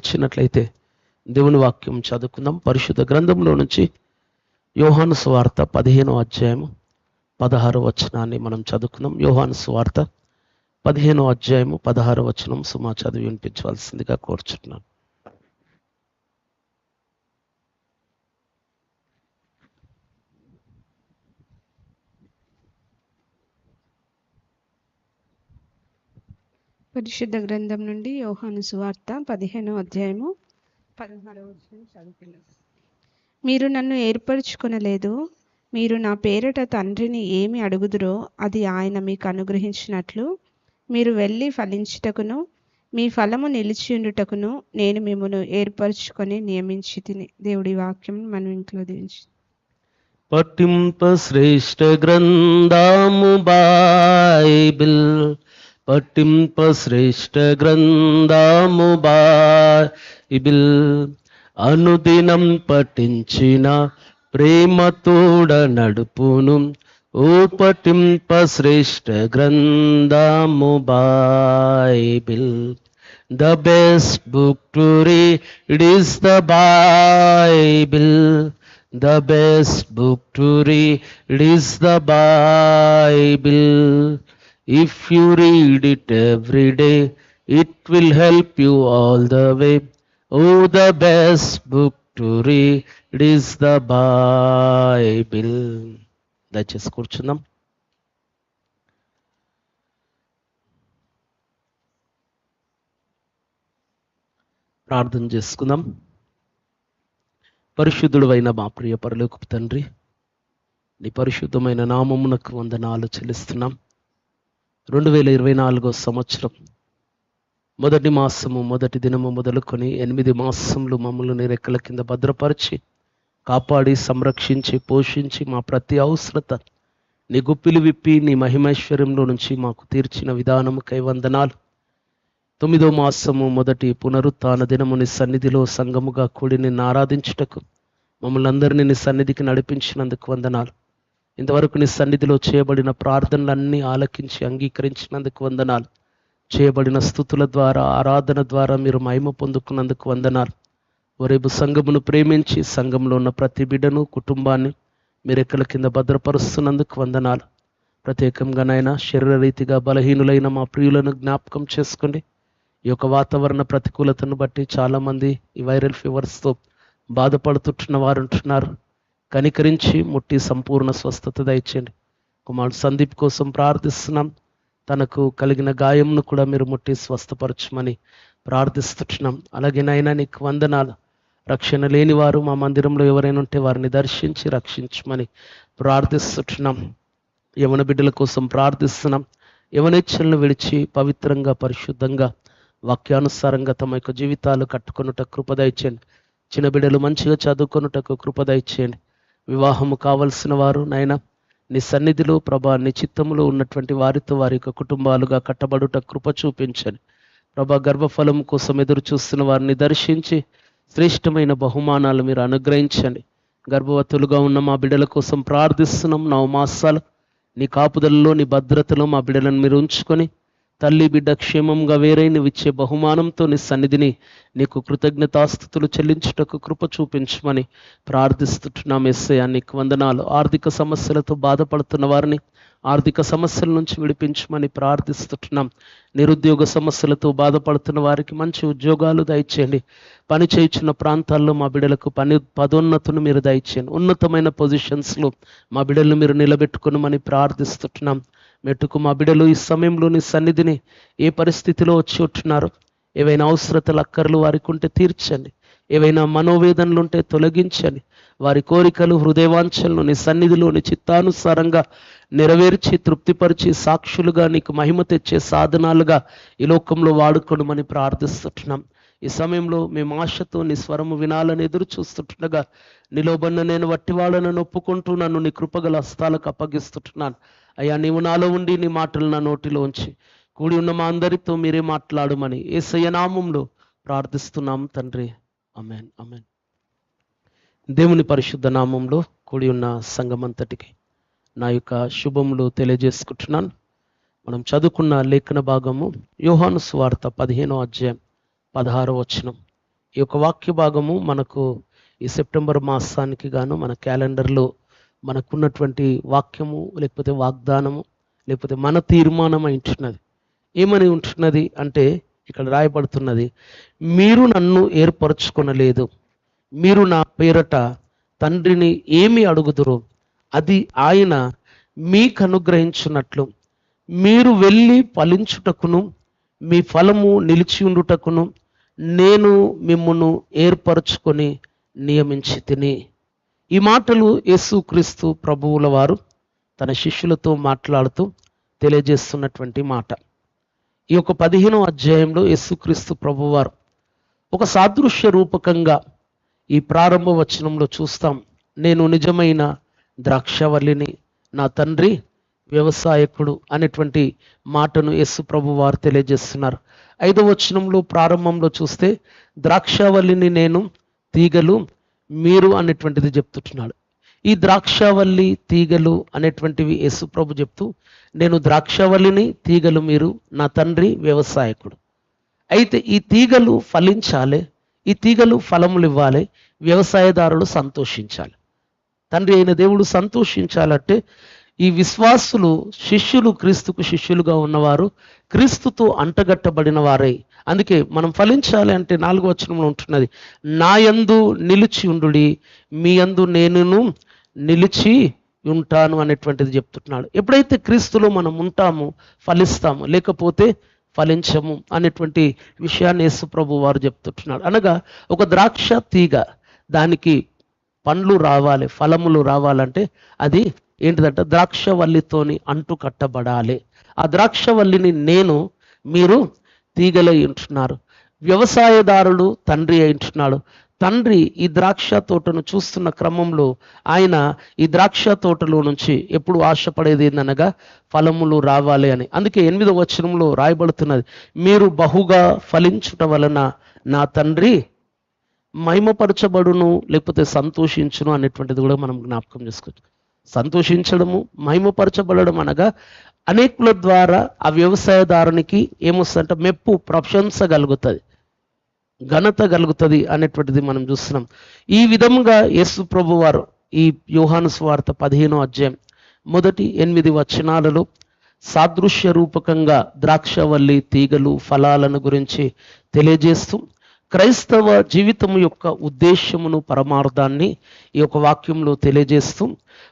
నిలిచినట్లయితే దేవుని వాక్యం చదువుకుందాం. పరిశుద్ధ గ్రంథంలో నుంచి యోహాను సువార్త 15వ అధ్యాయము 16వ వచనాన్ని మనం చదువుకుందాం. యోహాను సువార్త 15వ అధ్యాయము 16వ వచనం సుమా చదివి వినిపించవలసిందిగా కోరుచున్నాను. పరిశుద్ధ గ్రంథం నుండి యోహాను సువార్త 15వ అధ్యాయము 16వ వచనం చదువుతున్నాను. మీరు నన్ను ఏర్పరచుకొనలేదు, మీరు నా పేరట తండ్రిని ఏమి అడుగుదురో అది ఆయన మీకు అనుగ్రహించినట్లు మీరు వెళ్ళి ఫలించుటకును మీ ఫలము నిలిచియుండుటకును నేను మిమ్మును ఏర్పరచుకొని నియమించి తిని. దేవుడి వాక్యం మనం ఇంట్లో దీవించి. పఠింప శ్రేష్ఠ గ్రంథము బైబిల్, పఠింప శ్రేష్ఠ గ్రంథము బైబిల్, అనుదినం పఠించిన ప్రేమతోడ నడుపును. ఓ పఠింప శ్రేష్ఠ గ్రంథము Bible, the best book to read is the Bible, the best book to read is the Bible. If you read it every day, it will help you all the way. Oh, the best book to read is the Bible. దయచేసి కూర్చుందాం. ప్రార్థన చేసుకుందాం. పరిశుద్ధుడు అయిన మా ప్రియ పరలోకపు తండ్రి, నీ పరిశుద్ధమైన నామమునకు వందనాలు చెల్లిస్తున్నాం. 2024 సంవత్సరం మొదటి మాసము మొదటి దినము మొదలుకొని 8 మాసములు మమ్మల్ని నీ రెక్కల కింద భద్రపరిచి కాపాడి సంరక్షించి పోషించి మా ప్రతి అవసరత నీ గుప్పిలు విప్పి నీ మహిమైశ్వర్యంలో నుంచి మాకు తీర్చిన విధానముకై వందనాలు. 9వ మాసము మొదటి పునరుత్థాన దినము నీ సన్నిధిలో సంఘముగా కూడి నిన్ను ఆరాధించుటకు మమ్మల్ని అందరినీ నీ సన్నిధికి నడిపించినందుకు వందనాలు. ఇంతవరకు నీ సన్నిధిలో చేయబడిన ప్రార్థనలన్నీ ఆలకించి అంగీకరించినందుకు వందనాలు. చేయబడిన స్తుతుల ద్వారా ఆరాధన ద్వారా మీరు మహిమ పొందుకున్నందుకు వందనాలు. రేపు సంఘమును ప్రేమించి సంఘంలో ఉన్న ప్రతి బిడ్డను కుటుంబాన్ని మీరు రెక్కల కింద భద్రపరుస్తున్నందుకు వందనాలు. ప్రత్యేకంగా నాయనా శరీరరీతిగా బలహీనులైన మా ప్రియులను జ్ఞాపకం చేసుకోండి. ఈ యొక్క వాతావరణ ప్రతికూలతను బట్టి చాలామంది ఈ వైరల్ ఫీవర్స్తో బాధపడుతుంటున్న వారు ఉంటున్నారు. కనికరించి ముట్టి సంపూర్ణ స్వస్థత దయచేయండి. కుమారుడు సందీప్ కోసం ప్రార్థిస్తున్నాం. తనకు కలిగిన గాయంను కూడా మీరు ముట్టి స్వస్థపరచమని ప్రార్థిస్తున్నాం. అలాగే నాయనా నీకు వందనాలు. రక్షణ లేని వారు మా మందిరంలో ఎవరైనా ఉంటే వారిని దర్శించి రక్షించమని ప్రార్థిస్తున్నాం. యవన బిడ్డల కోసం ప్రార్థిస్తున్నాం. యవనేచ్ఛలను విడిచి పవిత్రంగా పరిశుద్ధంగా వాక్యానుసారంగా తమ యొక్క జీవితాలు కట్టుకొనుట కృప దయచేయండి. చిన్న బిడ్డలు మంచిగా చదువుకొనుటకు కృప దయచేయండి. వివాహము కావలసిన వారు నాయనా నీ సన్నిధిలో ప్రభా నీ చిత్తములో ఉన్నటువంటి వారితో వారి యొక్క కుటుంబాలుగా కట్టబడుట కృప చూపించండి. ప్రభా గర్భఫలం కోసం ఎదురు చూస్తున్న వారిని దర్శించి శ్రేష్టమైన బహుమానాలు మీరు అనుగ్రహించండి. గర్భవతులుగా ఉన్న మా బిడ్డల కోసం ప్రార్థిస్తున్నాం. 9 మాసాలు నీ కాపుదలలో నీ భద్రతలో మా బిడ్డలను మీరు ఉంచుకొని తల్లి బిడ్డ క్షేమంగా వేరై నువ్వు ఇచ్చే బహుమానంతో నీ సన్నిధిని నీకు కృతజ్ఞతాస్తుతులు చెల్లించుటకు కృప చూపించమని ప్రార్థిస్తున్నాం. యేసయ్యా నీకు వందనాలు. ఆర్థిక సమస్యలతో బాధపడుతున్న వారిని ఆర్థిక సమస్యల నుంచి విడిపించమని ప్రార్థిస్తున్నాం. నిరుద్యోగ సమస్యలతో బాధపడుతున్న వారికి మంచి ఉద్యోగాలు దయచేయండి. పని చేయుచున్న ప్రాంతాల్లో మా బిడ్డలకు పదోన్నతును మీరు దయచేయండి. ఉన్నతమైన పొజిషన్స్లో మా బిడ్డలను మీరు నిలబెట్టుకునమని ప్రార్థిస్తున్నాం. మెట్టుకు మా బిడ్డలు ఈ సమయంలో నీ సన్నిధిని ఏ పరిస్థితిలో వచ్చి ఉంటున్నారు, ఏవైనా అవసరతలు అక్కర్లు వారికి ఉంటే తీర్చండి. ఏవైనా మనోవేదనలు ఉంటే తొలగించండి. వారి కోరికలు హృదయవాంఛలను నీ సన్నిధిలో నీ చిత్తానుసారంగా నెరవేర్చి తృప్తిపరిచి సాక్షులుగా నీకు మహిమ తెచ్చే సాధనాలుగా ఈ లోకంలో వాడుకోవడమని ప్రార్థిస్తున్నాం. ఈ సమయంలో మేము ఆశతో నీ స్వరము వినాలని ఎదురు చూస్తుండగా నిలోబడిన నేను వట్టివాళ్ళను ఒప్పుకుంటూ నన్ను నీ కృపగల హస్తాలకు అప్పగిస్తున్నాను. అయ్యా నీవు నాలో ఉండి నీ మాటలు నా నోటిలో ఉంచి కూడి ఉన్న మా అందరితో మీరే మాట్లాడమని యేసయ్య నామములో ప్రార్థిస్తున్నాం తండ్రి. ఆమేన్, ఆమేన్. దేవుని పరిశుద్ధ నామంలో కూడి ఉన్న సంఘమంతటికి నా యొక్క శుభములు తెలియజేసుకుంటున్నాను. మనం చదువుకున్న లేఖన భాగము యోహాను సువార్త 15వ అధ్యాయం 16వ వచనం. ఈ యొక్క వాక్య భాగము మనకు ఈ సెప్టెంబర్ మాసానికి గాను మన క్యాలెండర్లో మనకున్నటువంటి వాక్యము, లేకపోతే వాగ్దానము, లేకపోతే మన తీర్మానం అయి ఉంటున్నది. ఏమని ఉంటున్నది అంటే ఇక్కడ రాయబడుతున్నది, మీరు నన్ను ఏర్పరచుకొనలేదు, మీరు నా పేరట తండ్రిని ఏమి అడుగుదురో అది ఆయన మీకు అనుగ్రహించున్నట్లు మీరు వెళ్ళి ఫలించుటకును మీ ఫలము నిలిచి ఉండుటకును నేను మిమ్మును ఏర్పరచుకొని నియమించి తిని. ఈ మాటలు యేసుక్రీస్తు ప్రభువుల వారు తన శిష్యులతో మాట్లాడుతూ తెలియజేస్తున్నటువంటి మాట. ఈ యొక్క 15వ అధ్యాయంలో యేసుక్రీస్తు ప్రభువారు ఒక సాదృశ్య రూపకంగా ఈ ప్రారంభ వచనంలో చూస్తాం. నేను నిజమైన ద్రాక్షవల్లిని, నా తండ్రి వ్యవసాయకుడు అనేటువంటి మాటను యేసు ప్రభు వారు తెలియజేస్తున్నారు. 5వ వచనంలో ప్రారంభంలో చూస్తే ద్రాక్షవల్లిని నేను, తీగలు మీరు అనేటువంటిది చెప్తున్నాడు. ఈ ద్రాక్షవల్లి, తీగలు అనేటువంటివి యేసు ప్రభు చెప్తూ, నేను ద్రాక్షవల్లిని, తీగలు మీరు, నా తండ్రి వ్యవసాయకుడు. అయితే ఈ తీగలు ఫలించాలి, ఈ తీగలు ఫలములు ఇవ్వాలి, వ్యవసాయదారులు సంతోషించాలి. తండ్రి అయిన దేవుడు సంతోషించాలంటే ఈ విశ్వాసులు, శిష్యులు, క్రీస్తుకు శిష్యులుగా ఉన్నవారు క్రీస్తుతో అంటగట్టబడిన వారై, అందుకే మనం ఫలించాలి అంటే 4వ వచనంలో ఉంటున్నది, నా యందు నిలిచి ఉండుడి, మీ యందు నేనును నిలిచి ఉంటాను అనేటువంటిది చెప్తున్నాడు. ఎప్పుడైతే క్రీస్తులో మనం ఉంటామో ఫలిస్తాము, లేకపోతే ఫలించము అనేటువంటి విషయాన్ని యేసు ప్రభు వారు చెప్తున్నాడు. అనగా ఒక ద్రాక్ష తీగ, దానికి పండ్లు రావాలి, ఫలములు రావాలంటే అది ఏంటిదంటే ద్రాక్షవల్లితోని అంటు కట్టబడాలి. ఆ ద్రాక్షవల్లిని నేను, మీరు తీగలై ఉంటున్నారు. వ్యవసాయదారుడు తండ్రి అయి ఉంటున్నాడు. తండ్రి ఈ ద్రాక్ష తోటను చూస్తున్న క్రమంలో ఆయన ఈ ద్రాక్ష తోటలో నుంచి ఎప్పుడు ఆశపడేది ఏందనగా ఫలములు రావాలి అని. అందుకే 8వ వచనంలో రాయబడుతున్నది, మీరు బహుగా ఫలించుట వలన నా తండ్రి మహిమపరచబడును, లేకపోతే సంతోషించును అనేటువంటిది కూడా మనం జ్ఞాపకం చేసుకోవచ్చు. సంతోషించడము, మహిమపరచబడడం అనగా అనేకుల ద్వారా ఆ వ్యవసాయదారునికి ఏమొస్తుందంటే మెప్పు, ప్రశంస కలుగుతుంది, ఘనత కలుగుతుంది అనేటువంటిది మనం చూస్తున్నాం. ఈ విధముగా యేసు ప్రభు వారు ఈ యోహాను సువార్త 15వ అధ్యాయం మొదటి 8 వచనాలలో సాదృశ్య రూపకంగా ద్రాక్షవల్లి, తీగలు, ఫలాలను గురించి తెలియజేస్తూ క్రైస్తవ జీవితం యొక్క ఉద్దేశమును, పరమార్థాన్ని ఈ యొక్క వాక్యంలో తెలియజేస్తూ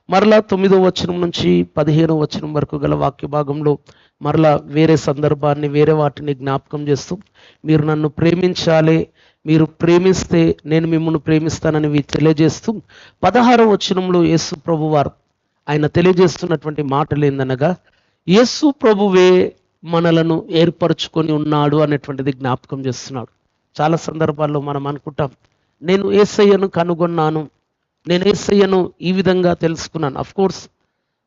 మరలా 9వ వచనం నుంచి 15వ వచనం వరకు గల వాక్య భాగంలో మరలా వేరే సందర్భాన్ని, వేరే వాటిని జ్ఞాపకం చేస్తూ మీరు నన్ను ప్రేమించాలి, మీరు ప్రేమిస్తే నేను మిమ్మల్ని ప్రేమిస్తానని తెలియజేస్తూ 16వ వచనంలో యేసు ప్రభు వారు ఆయన తెలియజేస్తున్నటువంటి మాటలు ఏందనగా యేసు ప్రభువే మనలను ఏర్పరచుకొని ఉన్నాడు అనేటువంటిది జ్ఞాపకం చేస్తున్నాడు. చాలా సందర్భాల్లో మనం అనుకుంటాం, నేను యేసయ్యను కనుగొన్నాను, నేను యేసయ్యను ఈ విధంగా తెలుసుకున్నాను. అఫ్ కోర్స్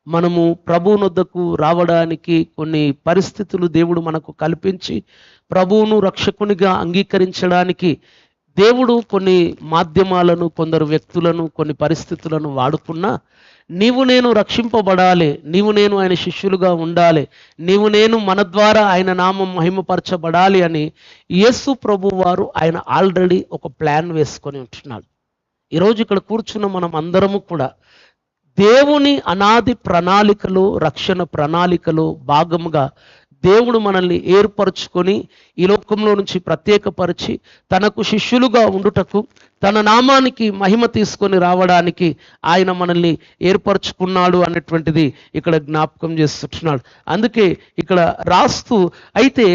మనము ప్రభువునొద్దకు రావడానికి కొన్ని పరిస్థితులు దేవుడు మనకు కల్పించి ప్రభువును రక్షకునిగా అంగీకరించడానికి దేవుడు కొన్ని మాధ్యమాలను, కొందరు వ్యక్తులను, కొన్ని పరిస్థితులను వాడుకున్నా నీవు నేను రక్షింపబడాలి, నీవు నేను ఆయన శిష్యులుగా ఉండాలి, నీవు నేను మన ద్వారా ఆయన నామం మహిమపరచబడాలి అని యేసు ప్రభు వారు ఆయన ఆల్రెడీ ఒక ప్లాన్ వేసుకొని ఉంటున్నాడు. ఈరోజు ఇక్కడ కూర్చున్న మనం అందరము కూడా దేవుని అనాది ప్రణాళికలో, రక్షణ ప్రణాళికలో భాగముగా దేవుడు మనల్ని ఏర్పరచుకొని ఈ లోకంలో నుంచి ప్రత్యేకపరిచి తనకు శిష్యులుగా ఉండుటకు, తన నామానికి మహిమ తీసుకొని రావడానికి ఆయన మనల్ని ఏర్పరచుకున్నాడు అనేటువంటిది ఇక్కడ జ్ఞాపకం చేస్తున్నాడు. అందుకే ఇక్కడ రాస్తూ అయితే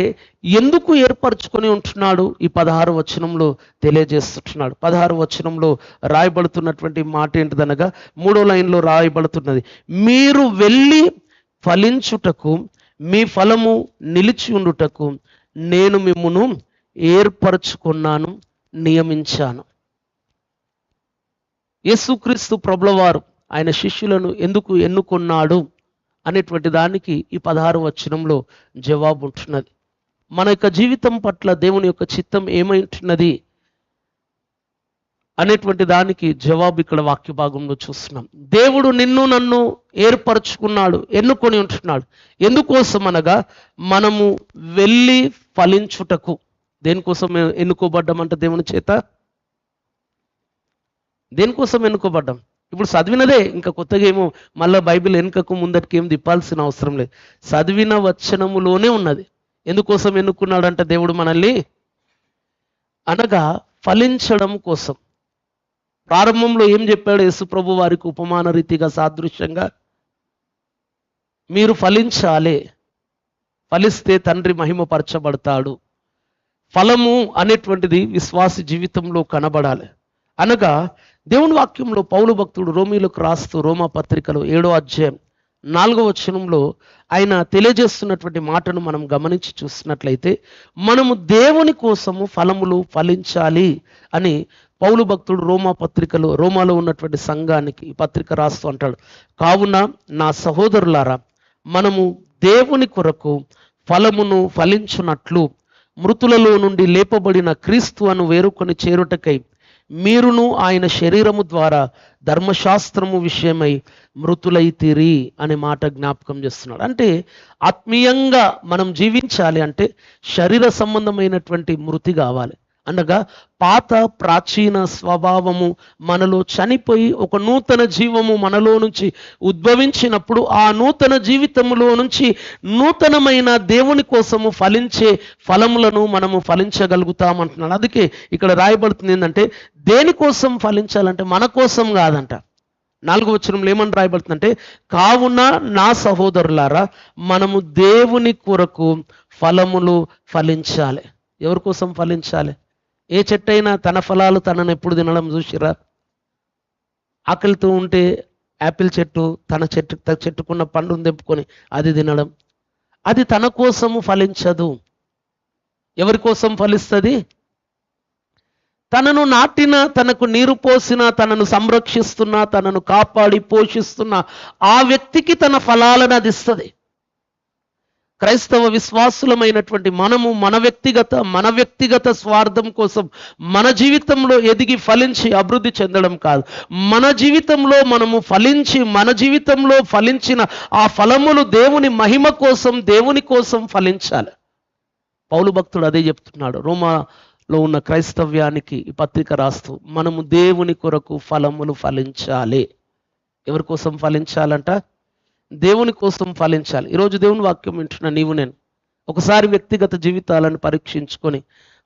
ఎందుకు ఏర్పరచుకొని ఉంటున్నాడు ఈ 16వ వచనంలో తెలియజేస్తున్నాడు. 16వ వచనంలో రాయబడుతున్నటువంటి మాట ఏంటిదనగా 3వ లైన్లో రాయబడుతున్నది, మీరు వెళ్ళి ఫలించుటకు మీ ఫలము నిలిచి ఉండుటకు నేను మిమ్మును ఏర్పరచుకున్నాను, నియమించాను. యేసుక్రీస్తు ప్రభుల వారు ఆయన శిష్యులను ఎందుకు ఎన్నుకున్నాడు అనేటువంటి దానికి ఈ 16వ వచనంలో జవాబు ఉంటున్నది. మన యొక్క జీవితం పట్ల దేవుని యొక్క చిత్తం ఏమైంటున్నది అనేటువంటి దానికి జవాబు ఇక్కడ వాక్య భాగంలో చూస్తున్నాం. దేవుడు నిన్ను నన్ను ఏర్పరచుకున్నాడు, ఎన్నుకొని ఉంటున్నాడు. ఎందుకోసం అనగా మనము వెళ్ళి ఫలించుటకు. దేనికోసం ఎన్నుకోబడ్డామంట దేవుని చేత? దేనికోసం ఎన్నుకోబడ్డాం? ఇప్పుడు చదివినదే, ఇంకా కొత్తగా ఏమో మళ్ళీ బైబిల్ వెనుకకు ముందటికి ఏం తిప్పాల్సిన అవసరం లేదు. చదివిన వచనములోనే ఉన్నది. ఎందుకోసం ఎన్నుకున్నాడంట దేవుడు మనల్ని? అనగా ఫలించడం కోసం. ప్రారంభంలో ఏం చెప్పాడు యేసు ప్రభు వారికి ఉపమాన రీతిగా సాదృశ్యంగా? మీరు ఫలించాలి, ఫలిస్తే తండ్రి మహిమపరచబడతాడు. ఫలము అనేటువంటిది విశ్వాసి జీవితంలో కనబడాలి. అనగా దేవుని వాక్యంలో పౌలు భక్తుడు రోమీలకు రాస్తూ రోమా పత్రికలో 7వ అధ్యాయం 4వ వచనంలో ఆయన తెలియజేస్తున్నటువంటి మాటను మనం గమనించి చూసినట్లయితే, మనము దేవుని కోసము ఫలములు ఫలించాలి అని పౌలు భక్తుడు రోమా పత్రికలో, రోమాలో ఉన్నటువంటి సంఘానికి ఈ పత్రిక రాస్తూ అంటాడు, కావున నా సహోదరులారా, మనము దేవుని కొరకు ఫలమును ఫలించునట్లు మృతులలో నుండి లేపబడిన క్రీస్తు అను వేరుకొని చేరుటకై మీరును ఆయన శరీరము ద్వారా ధర్మశాస్త్రము విషయమై మృతులైతిరి అనే మాట జ్ఞాపకం చేస్తున్నాడు. అంటే ఆత్మీయంగా మనం జీవించాలి అంటే శరీర సంబంధమైనటువంటి మృతి కావాలి. అనగా పాత ప్రాచీన స్వభావము మనలో చనిపోయి ఒక నూతన జీవము మనలో నుంచి ఉద్భవించినప్పుడు ఆ నూతన జీవితములో నుంచి నూతనమైన దేవుని కోసము ఫలించే ఫలములను మనము ఫలించగలుగుతామంటున్నాడు. అందుకే ఇక్కడ రాయబడుతుంది ఏంటంటే, దేనికోసం ఫలించాలంటే మన కోసం కాదంట. 4వ వచనంలో ఏమని రాయబడుతుందంటే, కావున నా సహోదరులారా, మనము దేవుని కొరకు ఫలములు ఫలించాలి. ఎవరి కోసం ఫలించాలి? ఏ చెట్టు అయినా తన ఫలాలు తనను ఎప్పుడు తినడం చూసిరా? ఆకలితో ఉంటే యాపిల్ చెట్టు తన చెట్టుకున్న పండును తెంపుకొని అది తినడం, అది తన కోసము ఫలించదు. ఎవరి కోసం ఫలిస్తుంది? తనను నాటిన, తనకు నీరు పోసిన, తనను సంరక్షిస్తున్న, తనను కాపాడి పోషిస్తున్న ఆ వ్యక్తికి తన ఫలాలను అది ఇస్తుంది. క్రైస్తవ విశ్వాసులమైనటువంటి మనము మన వ్యక్తిగత స్వార్థం కోసం మన జీవితంలో ఎదిగి ఫలించి అభివృద్ధి చెందడం కాదు. మన జీవితంలో మనము ఫలించి, మన జీవితంలో ఫలించిన ఆ ఫలములు దేవుని మహిమ కోసం, దేవుని కోసం ఫలించాలి. పౌలు భక్తుడు అదే చెప్తున్నాడు రోమాలో ఉన్న క్రైస్తవ్యానికి ఈ పత్రిక రాస్తూ, మనము దేవుని కొరకు ఫలములు ఫలించాలి. ఎవరి కోసం ఫలించాలంట? దేవుని కోసం ఫలించాలి. ఈరోజు దేవుని వాక్యం వింటున్న నీవు నేను ఒకసారి వ్యక్తిగత జీవితాలను పరీక్షించుకొని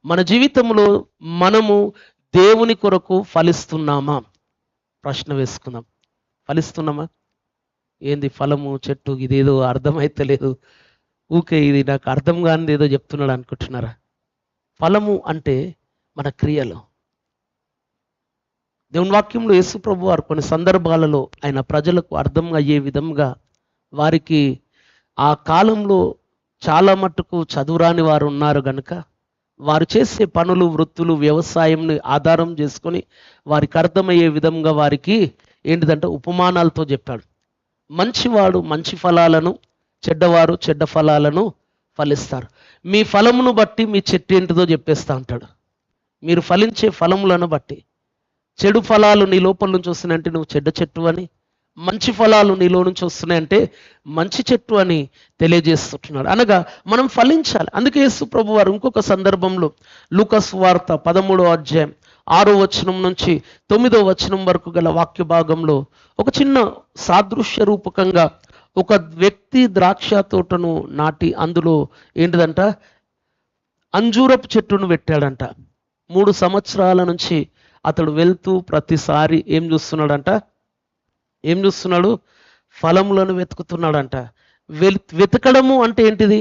మన జీవితంలో మనము దేవుని కొరకు ఫలిస్తున్నామా? ప్రశ్న వేసుకుందాం. ఫలిస్తున్నామా? ఏంది ఫలము చెట్టు, ఇదేదో అర్థమైతలేదు, ఊకే ఇది నాకు అర్థం కానిది ఏదో చెప్తున్నాడు అనుకుంటున్నారా? ఫలము అంటే మన క్రియలు. దేవుని వాక్యంలో యేసు ప్రభు వారు కొన్ని సందర్భాలలో ఆయన ప్రజలకు అర్థం అయ్యే విధంగా, వారికి ఆ కాలంలో చాలా మట్టుకు చదువురాని వారు ఉన్నారు కనుక వారు చేసే పనులు, వృత్తులు, వ్యవసాయంని ఆధారం చేసుకొని వారికి అర్థమయ్యే విధంగా వారికి ఏంటిదంటే ఉపమానాలతో చెప్పాడు. మంచివాడు మంచి ఫలాలను, చెడ్డవారు చెడ్డ ఫలాలను ఫలిస్తారు. మీ ఫలమును బట్టి మీ చెట్టు ఏంటిదో చెప్పేస్తా అంటాడు. మీరు ఫలించే ఫలములను బట్టి, చెడు ఫలాలు నీ లోపల నుంచి వస్తున్నాయంటే నువ్వు చెడ్డ చెట్టు అని, మంచి ఫలాలు నీలో నుంచి వస్తున్నాయంటే మంచి చెట్టు అని తెలియజేస్తున్నాడు. అనగా మనం ఫలించాలి. అందుకే యేసు ప్రభు వారు ఇంకొక సందర్భంలో లూకా సువార్త 13వ అధ్యాయం 6వ వచనం నుంచి 9వ వచనం వరకు గల వాక్య భాగంలో ఒక చిన్న సాదృశ్య రూపకంగా ఒక వ్యక్తి ద్రాక్ష తోటను నాటి అందులో ఏంటిదంట, అంజూరపు చెట్టును పెట్టాడంట. 3 సంవత్సరాల నుంచి అతడు వెళ్తూ ప్రతిసారి ఏం చూస్తున్నాడంట? ఫలములను వెతుకుతున్నాడంట. వెతకడము అంటే ఏంటిది?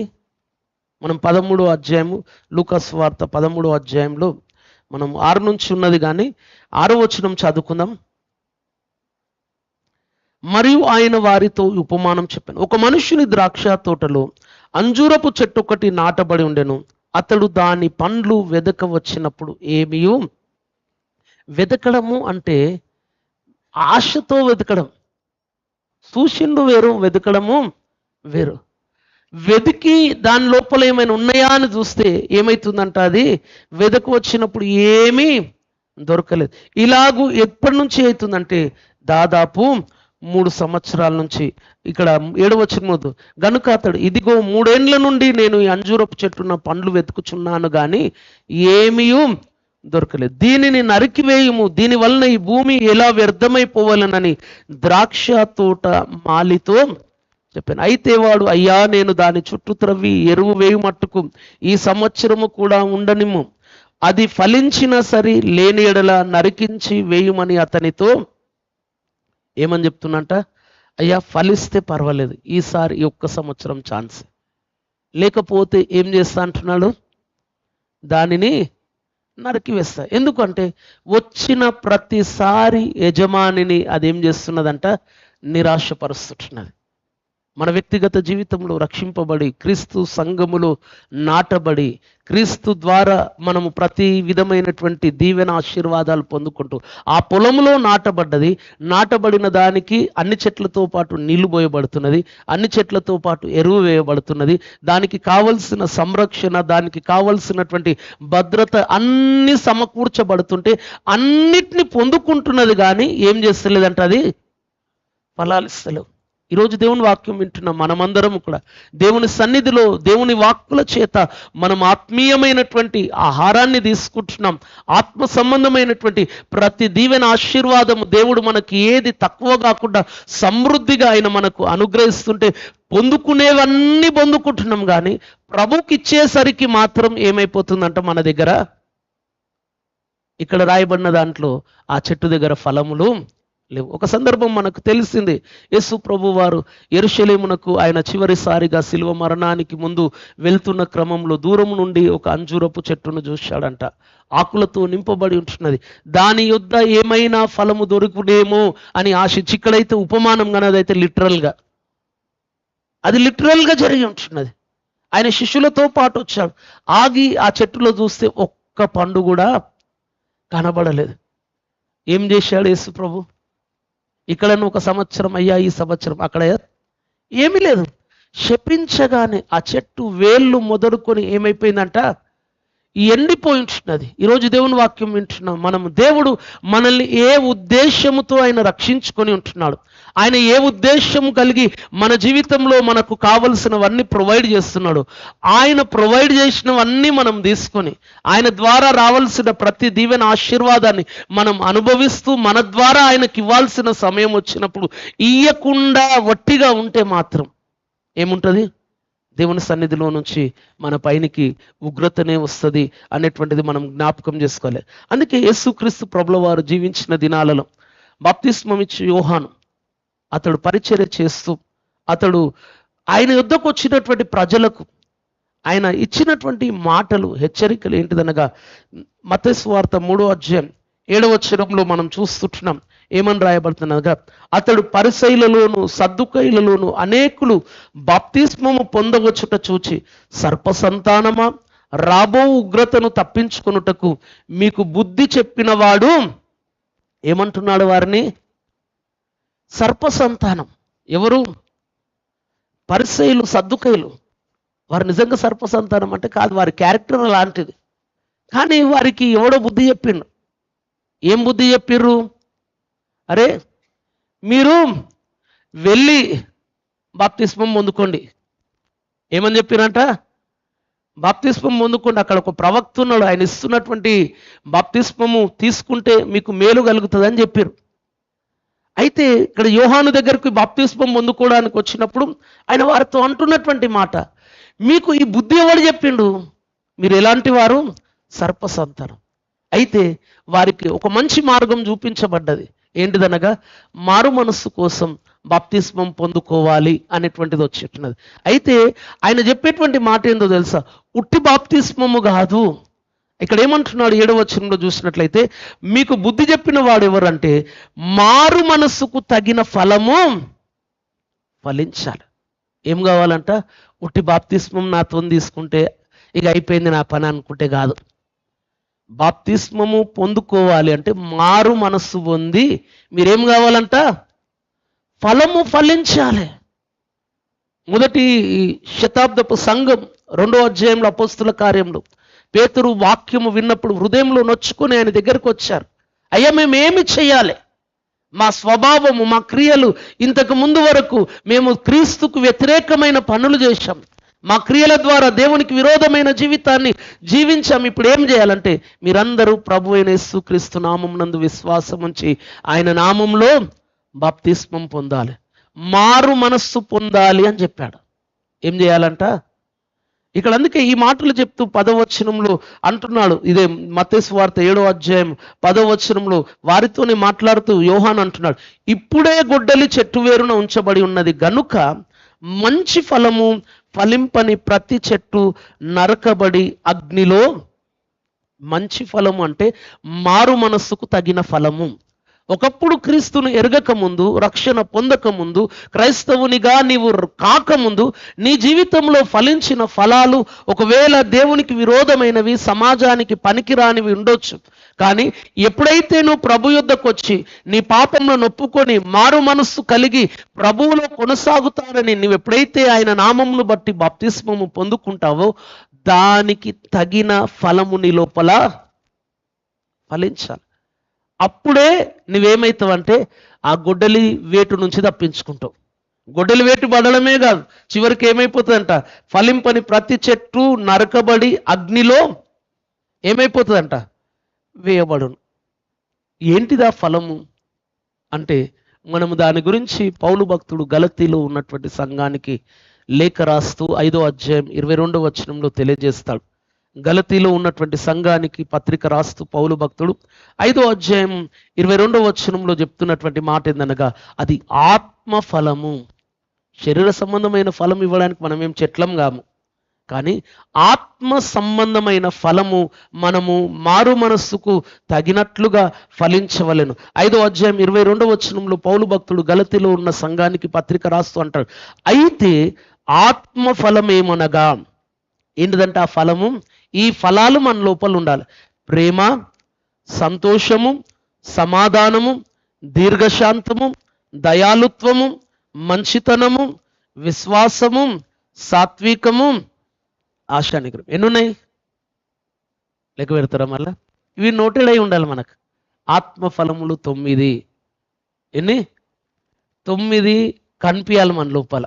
మనం 13వ అధ్యాయము లూకా సువార్త 13వ అధ్యాయంలో మనం 6 నుంచి ఉన్నది, కానీ 6వ వచనం చదువుకుందాం. మరియు ఆయన వారితో ఉపమానం చెప్పాను, ఒక మనుషుని ద్రాక్ష తోటలో అంజూరపు చెట్టు ఒకటి నాటబడి ఉండెను. అతడు దాని పండ్లు వెదక వచ్చినప్పుడు ఏమియు, వెతకడము అంటే ఆశతో వెతకడం. చూసిండు వేరు, వెతకడము వేరు. వెతికి దాని లోపల ఏమైనా ఉన్నాయా అని చూస్తే ఏమవుతుందంట, అది వెదకు వచ్చినప్పుడు ఏమీ దొరకలేదు. ఇలాగూ ఎప్పటి నుంచి అవుతుందంటే దాదాపు 3 సంవత్సరాల నుంచి ఇక్కడ 7వ వచనం, గనుక అతడు ఇదిగో 3 ఏండ్ల నుండి నేను ఈ అంజూరపు చెట్టున పండ్లు వెతుకుచున్నాను కానీ ఏమీయూ దొరకలేదు. దీనిని నరికివేయుము, దీని వలన ఈ భూమి ఎలా వ్యర్థమైపోవాలనని ద్రాక్ష తోట మాలితో చెప్పాను. అయితే వాడు, అయ్యా నేను దాని చుట్టూ త్రవ్వి ఎరువు వేయు మట్టుకు ఈ సంవత్సరము కూడా ఉండనిమ్ము, అది ఫలించినా సరే లేని ఎడల నరికించి వేయుమని అతనితో ఏమని చెప్తున్నట, అయ్యా ఫలిస్తే పర్వాలేదు, ఈసారి ఈ 1 సంవత్సరం ఛాన్స్, లేకపోతే ఏం చేస్తా అంటున్నాడు, దానిని నరికివేస్తా. ఎందుకంటే వచ్చిన ప్రతిసారి యజమానిని అదేం చేస్తున్నదంట, నిరాశపరుస్తున్నది. మన వ్యక్తిగత జీవితంలో రక్షింపబడి క్రీస్తు సంఘములో నాటబడి క్రీస్తు ద్వారా మనము ప్రతి విధమైనటువంటి దీవెన ఆశీర్వాదాలు పొందుకుంటూ ఆ పొలంలో నాటబడిన దానికి అన్ని చెట్లతో పాటు నీళ్లు పోయబడుతున్నది, అన్ని చెట్లతో పాటు ఎరువు వేయబడుతున్నది, దానికి కావలసిన సంరక్షణ, దానికి కావలసినటువంటి భద్రత అన్ని సమకూర్చబడుతుంటే అన్నిటిని పొందుకుంటున్నది, కానీ ఏం చేస్తలేదంట, అది ఫలాలు ఇస్తలేవు. ఈరోజు దేవుని వాక్యం వింటున్న మనమందరం కూడా దేవుని సన్నిధిలో దేవుని వాక్కుల చేత మనం ఆత్మీయమైనటువంటి ఆహారాన్ని తీసుకుంటున్నాం. ఆత్మ సంబంధమైనటువంటి ప్రతి దీవెన ఆశీర్వాదము దేవుడు మనకి ఏది తక్కువ కాకుండా సమృద్ధిగా ఆయన మనకు అనుగ్రహిస్తుంటే పొందుకునేవన్నీ పొందుకుంటున్నాం, కానీ ప్రభుకి ఇచ్చేసరికి మాత్రం ఏమైపోతుందంట, మన దగ్గర ఇక్కడ రాయబడిన దాంట్లో ఆ చెట్టు దగ్గర ఫలములు లేవు. ఒక సందర్భం మనకు తెలిసింది, యేసు ప్రభు వారు యెరూషలేమునకు ఆయన చివరిసారిగా శిలువ మరణానికి ముందు వెళ్తున్న క్రమంలో దూరం నుండి ఒక అంజూరపు చెట్టును చూశాడంట. ఆకులతో నింపబడి ఉంటున్నది, దాని యొద్ద ఏమైనా ఫలము దొరుకునేమో అని ఆశించి, ఇక్కడైతే ఉపమానం కానీ అదైతే అది లిటరల్గా జరిగి ఉంటున్నది. ఆయన శిష్యులతో పాటు వచ్చాడు, ఆగి ఆ చెట్టులో చూస్తే ఒక్క పండు కూడా కనబడలేదు. ఏం చేశాడు యేసు ప్రభు, ఇక్కడ 1 సంవత్సరం అయ్యా, ఈ సంవత్సరం, అక్కడ ఏమీ లేదు. శపించగానే ఆ చెట్టు వేళ్ళు మొదలుకొని ఏమైపోయిందంట, ఎండిపోయి ఉంటున్నది. ఈరోజు దేవుని వాక్యం వింటున్నాం మనం. దేవుడు మనల్ని ఏ ఉద్దేశముతో ఆయన రక్షించుకొని ఉంటున్నాడు, ఆయన ఏ ఉద్దేశం కలిగి మన జీవితంలో మనకు కావలసినవన్నీ ప్రొవైడ్ చేస్తున్నాడు. ఆయన ప్రొవైడ్ చేసినవన్నీ మనం తీసుకొని ఆయన ద్వారా రావాల్సిన ప్రతి దీవెన ఆశీర్వాదాన్ని మనం అనుభవిస్తూ మన ద్వారా ఆయనకి ఇవ్వాల్సిన సమయం వచ్చినప్పుడు ఇయ్యకుండా వట్టిగా ఉంటే మాత్రం ఏముంటుంది, దేవుని సన్నిధిలో నుంచి మన పైనికి ఉగ్రతనే వస్తుంది అనేటువంటిది మనం జ్ఞాపకం చేసుకోవాలి. అందుకే యేసుక్రీస్తు ప్రభుల వారు జీవించిన దినాలలో బాప్తిస్మం ఇచ్చి యోహాను అతడు పరిచర్య చేస్తూ ఆయన యుద్ధకు వచ్చినటువంటి ప్రజలకు ఆయన ఇచ్చినటువంటి మాటలు, హెచ్చరికలు ఏంటిదనగా మత్తయి సువార్త 3వ అధ్యాయం 7వ వచనంలో మనం చూస్తుంటున్నాం. ఏమని రాయబడుతున్నగా, అతడు పరిసయ్యులలోను సద్దుకయ్యులలోను అనేకులు బాప్తిస్మము పొందవచ్చుట చూచి, సర్పసంతానమా, రాబో ఉగ్రతను తప్పించుకొనుటకు మీకు బుద్ధి చెప్పిన వాడు ఏమంటున్నాడు వారిని, సర్పసంతానం. ఎవరు? పరిసయ్యులు సద్దుకయ్యులు. వారు నిజంగా సర్పసంతానం అంటే కాదు, వారి క్యారెక్టర్ లాంటిది. కానీ వారికి ఎవడో బుద్ధి చెప్పిండు. ఏం బుద్ధి చెప్పిర్రు, అరే మీరు వెళ్ళి బాప్తిస్మం పొందుకోండి. ఏమని చెప్పిరంట, బాప్తిస్మం పొందుకోండి, అక్కడ ఒక ప్రవక్త ఉన్నాడు, ఆయన ఇస్తున్నటువంటి బాప్తిస్మము తీసుకుంటే మీకు మేలు కలుగుతుంది అని చెప్పారు. అయితే ఇక్కడ యోహాను దగ్గరకు బాప్తిస్మం పొందుకోవడానికి వచ్చినప్పుడు ఆయన వారితో అంటున్నటువంటి మాట, మీకు ఈ బుద్ధి ఎవడు చెప్పిండు, మీరు ఎలాంటి వారు, సర్పసంతానం. అయితే వారికి ఒక మంచి మార్గం చూపించబడ్డది. ఏంటిదనగా మారు మనస్సు కోసం బాప్తిస్మం పొందుకోవాలి అనేటువంటిది వచ్చేట్టున్నది. అయితే ఆయన చెప్పేటువంటి మాట ఏందో తెలుసా, ఉట్టి బాప్తిస్మము కాదు. ఇక్కడ ఏమంటున్నాడు 7వ వచనంలో చూసినట్లయితే, మీకు బుద్ధి చెప్పిన వాడు ఎవరంటే మారు మనస్సుకు తగిన ఫలము ఫలించాలి. ఏం కావాలంట, ఉట్టి బాప్తిస్మం నాతో తీసుకుంటే ఇక అయిపోయింది నా పని అనుకుంటే కాదు. బాప్తిస్మము పొందుకోవాలి అంటే మారు మనస్సు పొంది మీరేం కావాలంట, ఫలము ఫలించాలి. మొదటి శతాబ్దపు సంఘం 2వ అధ్యాయంలో అపోస్తుల కార్యంలో పేతురు వాక్యము విన్నప్పుడు హృదయంలో నొచ్చుకొని ఆయన దగ్గరకు వచ్చారు. అయ్యా మేము ఏమి చేయాలి, మా స్వభావము, మా క్రియలు, ఇంతకు ముందు వరకు మేము క్రీస్తుకు వ్యతిరేకమైన పనులు చేశాం, మా క్రియల ద్వారా దేవునికి విరోధమైన జీవితాన్ని జీవించాం. ఇప్పుడు ఏం చేయాలంటే మీరందరూ ప్రభు అయిన యేసుక్రీస్తు నామం నందు విశ్వాసం ఉంచి ఆయన నామంలో బాప్తిస్మం పొందాలి, మారు మనస్సు పొందాలి అని చెప్పాడు. ఏం చేయాలంట ఇక్కడ? అందుకే ఈ మాటలు చెప్తూ 10వ వచనంలో అంటున్నాడు. ఇదే మత్తయి సువార్త 7వ అధ్యాయం 10వ వచనంలో వారితోనే మాట్లాడుతూ యోహాను అంటున్నాడు, ఇప్పుడే గొడ్డలి చెట్టు వేరున ఉంచబడి ఉన్నది గనుక మంచి ఫలము ఫలింపని ప్రతి చెట్టు నరకబడి అగ్నిలో. మంచి ఫలము అంటే మారు మనస్సుకు తగిన ఫలము. ఒకప్పుడు క్రీస్తును ఎరగక ముందు, రక్షణ పొందక ముందు, క్రైస్తవునిగా నీవు కాకముందు నీ జీవితంలో ఫలించిన ఫలాలు ఒకవేళ దేవునికి విరోధమైనవి, సమాజానికి పనికిరానివి ఉండొచ్చు. కానీ ఎప్పుడైతే నువ్వు ప్రభు యొద్దకు వచ్చి నీ పాపంలో నొప్పుకొని మారు మనస్సు కలిగి ప్రభువులో కొనసాగుతానని నువ్వు ఎప్పుడైతే ఆయన నామమును బట్టి బాప్తిస్మము పొందుకుంటావో దానికి తగిన ఫలము నీ లోపల ఫలించాలి. అప్పుడే నువ్వేమవుతావంటే ఆ గొడ్డలి వేటు నుంచి తప్పించుకుంటావు. గొడ్డలి వేటు పడడమే కాదు, చివరికి ఏమైపోతుందంట, ఫలింపని ప్రతి చెట్టు నరకబడి అగ్నిలో ఏమైపోతుందంట, వేయబడును. ఏంటిదా ఫలము అంటే మనము దాని గురించి పౌలు భక్తుడు గలతీలో ఉన్నటువంటి సంఘానికి లేఖ రాస్తూ 5వ అధ్యాయం 22వ వచనంలో తెలియజేస్తాడు. గలతీలో ఉన్నటువంటి సంఘానికి పత్రిక రాస్తూ పౌలు భక్తుడు 5వ అధ్యాయం 22వ వచనంలో చెప్తున్నటువంటి మాట ఏందనగా, అది ఆత్మ ఫలము. శరీర సంబంధమైన ఫలం ఇవ్వడానికి మనం ఏం చెట్లం కాము, కానీ ఆత్మ సంబంధమైన ఫలము మనము మారు మనస్సుకు తగినట్లుగా ఫలించవలెను. 5వ అధ్యాయం 22వ వచనంలో పౌలు భక్తుడు గలతీలో ఉన్న సంఘానికి పత్రిక రాస్తూ అంటాడు, అయితే ఆత్మ ఫలం ఏమనగా, ఏంటిదంటే ఆ ఫలము, ఈ ఫలాలు మన లోపల ఉండాలి. ప్రేమ, సంతోషము, సమాధానము, దీర్ఘశాంతము, దయాలుత్వము, మంచితనము, విశ్వాసము, సాత్వికము, ఆశానిగ్రహం. ఎన్నున్నాయి? లెక్క పెడతారా మళ్ళా? ఇవి నోటెడ్ అయి ఉండాలి మనకు. ఆత్మ ఫలములు 9. ఎన్ని? 9 కనిపించాలి మన లోపల.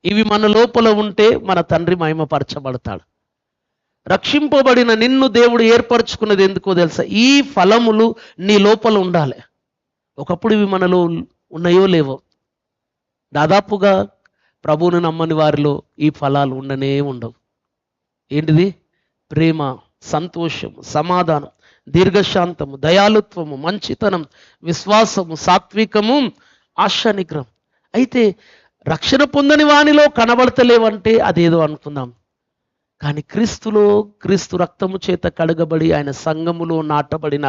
ఇవి మన లోపల ఉంటే మన తండ్రి మహిమపరచబడతాడు. రక్షింపబడిన నిన్ను దేవుడు ఏర్పరచుకున్నది ఎందుకో తెలుసా? ఈ ఫలములు నీ లోపల ఉండాలి. ఒకప్పుడు ఇవి మనలో ఉన్నాయో లేవో. దాదాపుగా ప్రభువును నమ్మని వారిలో ఈ ఫలాలు ఉండనే ఉండవు. ఏంటిది? ప్రేమ, సంతోషము, సమాధానం, దీర్ఘశాంతము, దయాలుత్వము, మంచితనం, విశ్వాసము, సాత్వికము, ఆశానిగ్రహం. అయితే రక్షణ పొందని వానిలో కనబడతలేవంటే అదేదో అనుకుందాం. కానీ క్రీస్తులో, క్రీస్తు రక్తము చేత కడగబడి ఆయన సంఘములో నాటబడిన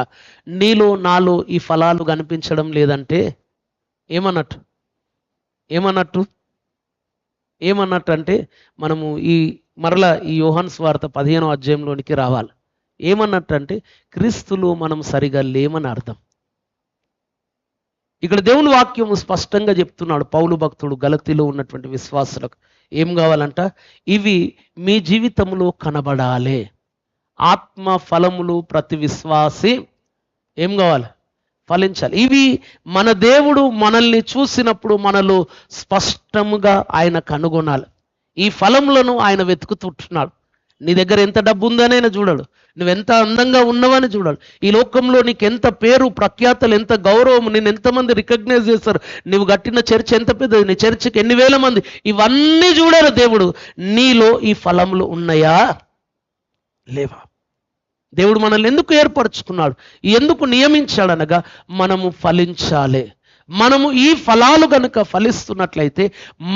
నీలో నాలో ఈ ఫలాలు కనిపించడం లేదంటే ఏమన్నట్టు? ఏమన్నట్టు అంటే మనము మరలా ఈ యోహాను సువార్త 15వ అధ్యాయంలోనికి రావాలి. ఏమన్నట్టు అంటే క్రీస్తులో మనం సరిగా లేమని అర్థం. ఇక్కడ దేవుని వాక్యం స్పష్టంగా చెప్తున్నాడు పౌలు భక్తుడు గలతీలో ఉన్నటువంటి విశ్వాసులకు. ఏం కావాలంట? ఇవి మీ జీవితంలో కనబడాలి. ఆత్మ ఫలములు ప్రతి విశ్వాసి ఏం కావాలి? ఫలించాలి. ఇవి మన దేవుడు మనల్ని చూసినప్పుడు మనలో స్పష్టముగా ఆయన కనుగొనాలి. ఈ ఫలములను ఆయన వెతుకుతుంటున్నాడు. నీ దగ్గర ఎంత డబ్బు ఉందని ఆయన చూడడు, నువ్వెంత అందంగా ఉన్నవని చూడాలి. ఈ లోకంలో నీకు ఎంత పేరు ప్రఖ్యాతలు, ఎంత గౌరవం, నేను ఎంతమంది రికగ్నైజ్ చేస్తారు, నువ్వు కట్టిన చర్చ్ ఎంత పెద్దది, నీ చర్చికి ఎన్ని వేల మంది, ఇవన్నీ చూడాలి దేవుడు. నీలో ఈ ఫలములు ఉన్నాయా లేవా? దేవుడు మనల్ని ఎందుకు ఏర్పరచుకున్నాడు, ఎందుకు నియమించాడనగా మనము ఫలించాలి. మనము ఈ ఫలాలు గనుక ఫలిస్తున్నట్లయితే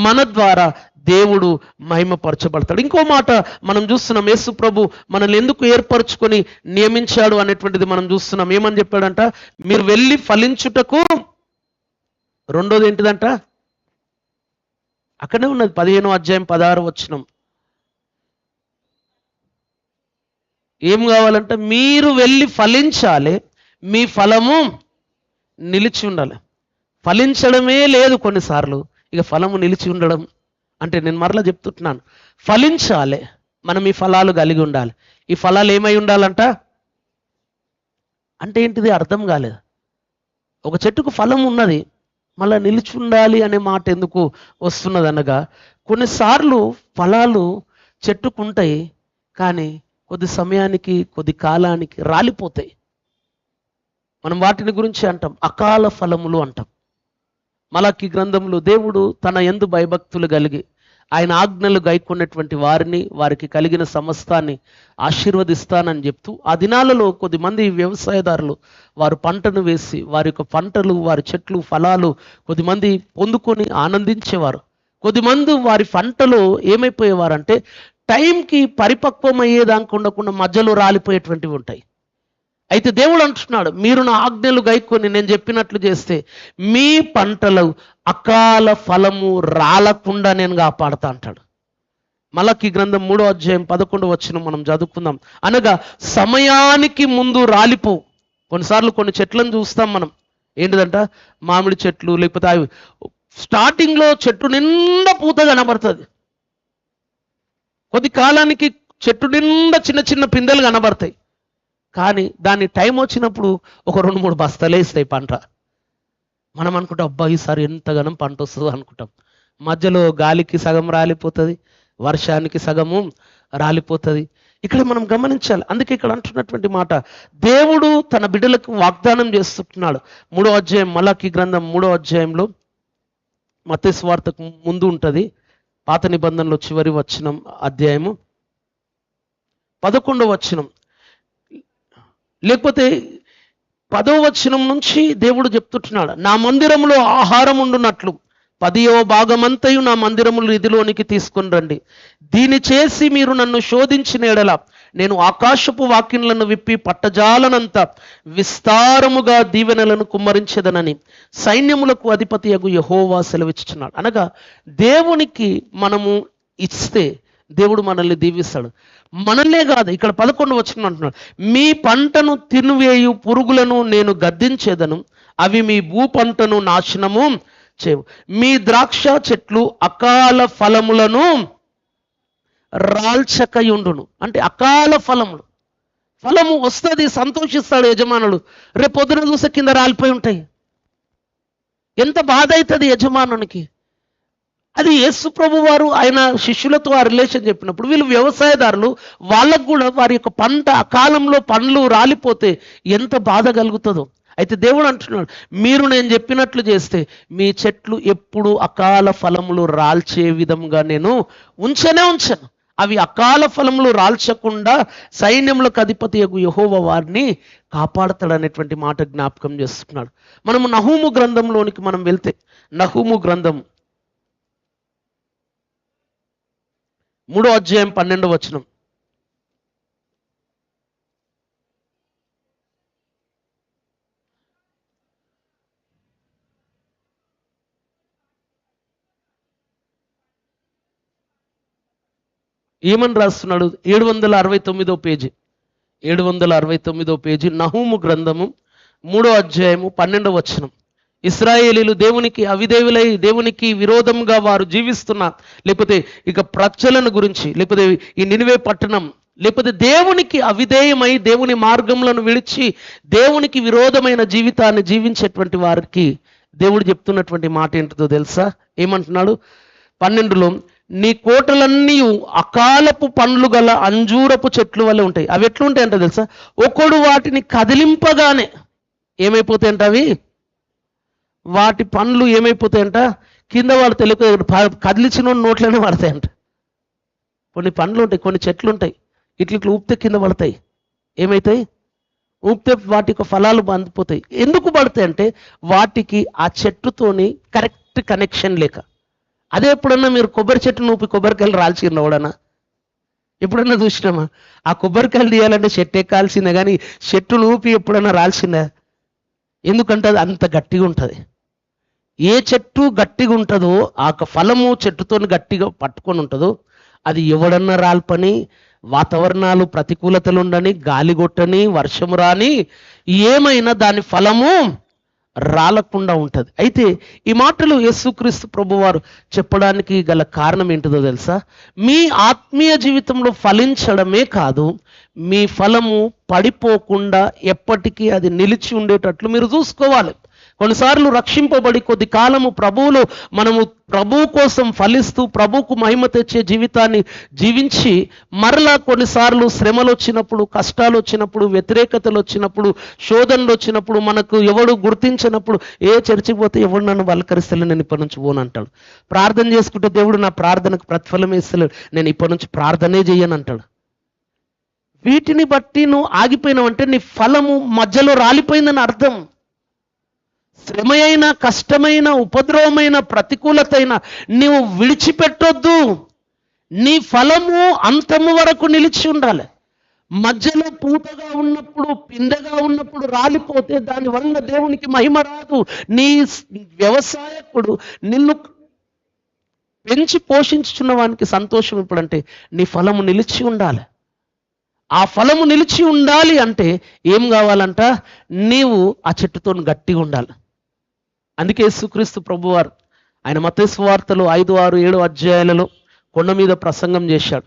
మన ద్వారా దేవుడు మహిమపరచబడతాడు. ఇంకో మాట మనం చూస్తున్నాం, యేసు ప్రభు మనల్ని ఎందుకు ఏర్పరచుకొని నియమించాడు అనేటువంటిది మనం చూస్తున్నాం. ఏమని చెప్పాడంట? మీరు వెళ్ళి ఫలించుటకు. రెండోది ఏంటిదంట? అక్కడే ఉన్నది 15వ అధ్యాయం 16వ వచనం. ఏం కావాలంట? మీరు వెళ్ళి ఫలించాలి, మీ ఫలము నిలిచి ఉండాలి. ఫలించడమే లేదు కొన్నిసార్లు, ఇక ఫలము నిలిచి ఉండడం అంటే నేను మరలా చెప్తున్నాను, ఫలించాలి. మనం ఈ ఫలాలు కలిగి ఉండాలి. ఈ ఫలాలు ఏమై ఉండాలంట అంటే ఏంటిది? అర్థం కాలేదు. ఒక చెట్టుకు ఫలం ఉన్నది, మళ్ళీ నిలిచి ఉండాలి అనే మాట ఎందుకు వస్తున్నది అనగా, కొన్నిసార్లు ఫలాలు చెట్టుకుంటాయి, కానీ కొద్ది సమయానికి కొద్ది కాలానికి రాలిపోతాయి. మనం వాటిని గురించి అంటాం అకాల ఫలములు అంటాం. మలాకి గ్రంథంలో దేవుడు తన యందు భయభక్తులు కలిగి ఆయన ఆజ్ఞలు గైకొన్నటువంటి వారిని, వారికి కలిగిన సమస్తాన్ని ఆశీర్వదిస్తానని చెప్తూ, ఆ దినాలలో కొద్దిమంది వ్యవసాయదారులు వారు పంటను వేసి వారి యొక్క పంటలు, వారి చెట్లు, ఫలాలు కొద్దిమంది పొందుకొని ఆనందించేవారు. కొద్దిమంది వారి పంటలు ఏమైపోయేవారంటే టైంకి పరిపక్వం అయ్యేదాకా ఉండకుండా మధ్యలో రాలిపోయేటువంటివి ఉంటాయి. అయితే దేవుడు అంటున్నాడు, మీరు నా ఆజ్ఞలు గైకొని నేను చెప్పినట్లు చేస్తే మీ పంటలు అకాల ఫలము రాలకుండా నేను కాపాడుతా అంటాడు. మలాకి గ్రంథం 3వ అధ్యాయం 11వ వచనం మనం చదువుకుందాం. అనగా సమయానికి ముందు రాలిపోవు. కొన్నిసార్లు కొన్ని చెట్లను చూస్తాం మనం, ఏంటిదంట మామిడి చెట్లు, లేకపోతే అవి స్టార్టింగ్లో చెట్టు నిండా పూత కనబడుతుంది, కొద్ది కాలానికి చెట్టు నిండా చిన్న చిన్న పిందెలు కనబడతాయి, కానీ దాని టైం వచ్చినప్పుడు ఒక 2-3 బస్తాలు వేస్తాయి పంట. మనం అనుకుంటాం అబ్బా ఈసారి ఎంతగానో పంట వస్తుందో అనుకుంటాం. మధ్యలో గాలికి సగం రాలిపోతుంది, వర్షానికి సగము రాలిపోతుంది. ఇక్కడ మనం గమనించాలి. అందుకే ఇక్కడ అంటున్నటువంటి మాట, దేవుడు తన బిడ్డలకు వాగ్దానం చేస్తున్నాడు. 3వ అధ్యాయం మలాకి గ్రంథం 3వ అధ్యాయంలో మత్తయి సువార్తకు ముందు ఉంటుంది, పాత నిబంధనలో చివరి వచనం అధ్యాయము 11వ వచనం, లేకపోతే 10వ వచనం నుంచి దేవుడు చెప్తున్నాడు, నా మందిరంలో ఆహారం ఉండునట్లు 10వ భాగమంతయు నా మందిరములు నిధిలోనికి తీసుకుని రండి. దీని చేసి మీరు నన్ను శోధించిన ఎడల నేను ఆకాశపు వాక్యములను విప్పి పట్టజాలనంత విస్తారముగా దీవెనలను కుమ్మరించెదనని సైన్యములకు అధిపతియగు యెహోవా సెలవిచ్చుచున్నాడు. అనగా దేవునికి మనము ఇస్తే దేవుడు మనల్ని దీవిస్తాడు. మనల్నే కాదు, ఇక్కడ 11వ వచనం అంటున్నాడు, మీ పంటను తినివేయు పురుగులను నేను గద్దించేదను, అవి మీ భూ పంటను నాశనము చేయవు. మీ ద్రాక్ష చెట్లు అకాల ఫలములను రాల్చకయుండును. అంటే అకాల ఫలములు, ఫలము వస్తుంది, సంతోషిస్తాడు యజమానుడు, రేపు పొద్దున చూసే కింద రాలిపోయి ఉంటాయి. ఎంత బాధ అవుతుంది యజమానునికి. అది యేసు ప్రభు వారు ఆయన శిష్యులతో ఆ రిలేషన్ చెప్పినప్పుడు, వీళ్ళు వ్యవసాయదారులు, వాళ్ళకు కూడా వారి యొక్క పంట అకాలంలో పండ్లు రాలిపోతే ఎంత బాధ కలుగుతుందో. అయితే దేవుడు అంటున్నాడు, మీరు నేను చెప్పినట్లు చేస్తే మీ చెట్లు ఎప్పుడు అకాల ఫలములు రాల్చే విధంగా నేను ఉంచను. అవి అకాల ఫలములు రాల్చకుండా సైన్యములకు అధిపతి యెహోవా వారిని కాపాడతాడనేటువంటి మాట జ్ఞాపకం చేస్తున్నాడు. మనము నహూము గ్రంథంలోనికి మనం వెళ్తే, నహూము గ్రంథం 3వ అధ్యాయం 12వ వచనం, ఏమని రాస్తున్నాడు? 769వ పేజీ, 769వ పేజీ నహూము గ్రంథము 3వ అధ్యాయము 12వ వచనం. ఇశ్రాయేలీలు దేవునికి అవిధేయులై దేవునికి విరోధంగా వారు జీవిస్తున్న, లేకపోతే ఇక ప్రజలను గురించి, లేకపోతే ఈ నినివే పట్టణం, లేకపోతే దేవునికి అవిధేయమై దేవుని మార్గములను విడిచి దేవునికి విరోధమైన జీవితాన్ని జీవించేటువంటి వారికి దేవుడు చెప్తున్నటువంటి మాట ఏంటిదో తెలుసా? ఏమంటున్నాడు? 12లో, నీ కోటలన్నీ అకాలపు పండ్లు గల అంజూరపు చెట్లు వల్ల ఉంటాయి. అవి ఎట్లుంటాయంట తెలుసా? ఒకడు వాటిని కదిలింపగానే ఏమైపోతాయంట, అవి వాటి పండ్లు ఏమైపోతాయంట, కింద వాడు తెలియక కదిలిచిన నోట్లోనే పడతాయంట. కొన్ని పండ్లు ఉంటాయి, కొన్ని చెట్లు ఉంటాయి, ఇట్లా ఊపితే కింద పడతాయి. ఏమవుతాయి? ఊపితే వాటి యొక్క ఫలాలు బందిపోతాయి. ఎందుకు పడతాయి అంటే వాటికి ఆ చెట్టుతోని కరెక్ట్ కనెక్షన్ లేక. అదే ఎప్పుడన్నా మీరు కొబ్బరి చెట్టును ఊపి కొబ్బరికాయలు రాల్చిన వాడనా ఎప్పుడన్నా చూసినామా? ఆ కొబ్బరికాయలు తీయాలంటే చెట్టు ఎక్కాల్సిందే, కానీ చెట్టును ఊపి ఎప్పుడన్నా రాల్సిందా? ఎందుకంటే అది అంత గట్టిగా ఉంటుంది. ఏ చెట్టు గట్టిగా ఉంటుందో, ఆ ఫలము చెట్టుతో గట్టిగా పట్టుకొని ఉంటుందో, అది ఎవడన్నా రాల్పని, వాతావరణాలు ప్రతికూలతలు ఉండని, గాలి కొట్టని, వర్షం రాని, ఏమైనా దాని ఫలము రాలకుండా ఉంటుంది. అయితే ఈ మాటలు యేసుక్రీస్తు ప్రభువారు చెప్పడానికి గల కారణం ఏంటిదో తెలుసా? మీ ఆత్మీయ జీవితంలో ఫలించడమే కాదు, మీ ఫలము పడిపోకుండా ఎప్పటికీ అది నిలిచి ఉండేటట్లు మీరు చూసుకోవాలి. కొన్నిసార్లు రక్షింపబడి కొద్ది కాలము ప్రభువులో మనము ప్రభువు కోసం ఫలిస్తూ ప్రభువుకు మహిమ తెచ్చే జీవితాన్ని జీవించి మరలా కొన్నిసార్లు శ్రమలు వచ్చినప్పుడు, కష్టాలు వచ్చినప్పుడు, వ్యతిరేకతలు వచ్చినప్పుడు, శోధనలు వచ్చినప్పుడు, మనకు ఎవడు గుర్తించినప్పుడు చర్చికి పోతే ఎవడు నన్ను పలకరిస్తలే, నేను ఇప్పటి నుంచి పోను అంటాడు. ప్రార్థన చేసుకుంటే దేవుడు నా ప్రార్థనకు ప్రతిఫలం ఇస్తలేడు, నేను ఇప్పటి నుంచి ప్రార్థనే చెయ్యను అంటాడు. వీటిని బట్టి నువ్వు ఆగిపోయినావంటే నీ ఫలము మధ్యలో రాలిపోయిందని అర్థం. శ్రమయైన, కష్టమైన, ఉపద్రవమైన, ప్రతికూలతైన నీవు విడిచిపెట్టొద్దు. నీ ఫలము అంతము వరకు నిలిచి ఉండాలి. మధ్యలో పూతగా ఉన్నప్పుడు, పిందెగా ఉన్నప్పుడు రాలిపోతే దానివల్ల దేవునికి మహిమ రాదు. నీ వ్యవసాయకుడు నిన్ను పెంచి పోషించుచున్న వానికి సంతోషం ఎప్పుడంటే నీ ఫలము నిలిచి ఉండాలి. ఆ ఫలము నిలిచి ఉండాలి అంటే ఏం కావాలంట? నీవు ఆ చెట్టుతో గట్టిగా ఉండాలి. అందుకే యేసుక్రీస్తు ప్రభువారు ఆయన మత్తయి సువార్తలో 5, 6, 7 అధ్యాయాలలో కొండ మీద ప్రసంగం చేశాడు.